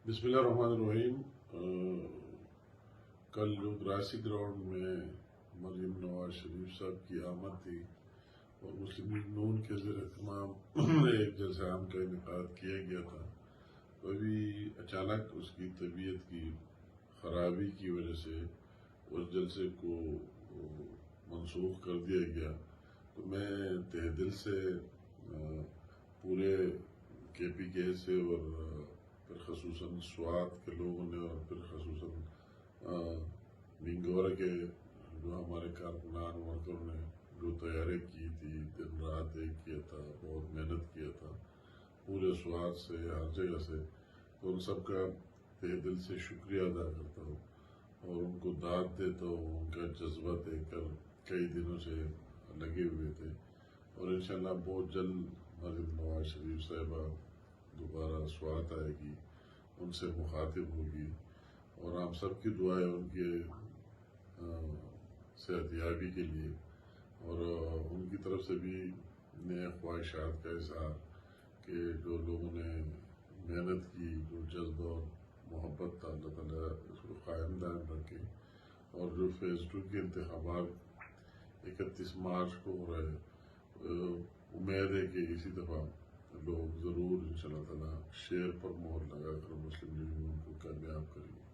بسم اللہ الرحمن الرحیم۔ کل جو گراسی گراؤنڈ میں مریم نواز شریف صاحب کی آمد تھی اور مسلم لیگ نون کے زیر اہتمام ایک جلسہ عام کا انعقاد کیا گیا تھا، تو ابھی اچانک اس کی طبیعت کی خرابی کی وجہ سے اس جلسے کو منسوخ کر دیا گیا۔ تو میں تہ دل سے پورے کے پی کے سے اور پھر خصوصاً سوات کے لوگوں نے اور پھر خصوصاً ننگورہ کے جو ہمارے کارکنان ورکروں نے جو تیاری کی تھی، دن رات ایک کیا تھا، بہت محنت کیا تھا پورے سوات سے ہر جگہ سے، تو ان سب کا تہ دل سے شکریہ ادا کرتا ہوں اور ان کو داد دیتا ہوں۔ ان کا جذبہ دیکھ کر کئی دنوں سے لگے ہوئے تھے اور انشاءاللہ بہت جلد مریم نواز شریف صاحبہ دوبارہ سوات آئے گی، ان سے مخاطب ہوگی اور ہم سب کی دعائیں ان کے صحت یابی کے لیے اور ان کی طرف سے بھی نئے خواہشات کا اظہار کہ جو لوگوں نے محنت کی، جو جذبہ اور محبت تھا، اللہ تعالیٰ اس کو قائم دائم رکھے اور جو فیز 2 کے انتخابات 31 مارچ کو ہو رہے، امید ہے کہ اسی دفعہ لوگ ضرور انشاءاللہ تعالیٰ شیر پر مہر لگا کر مسلم لیگ نون کو کامیاب کریں گے۔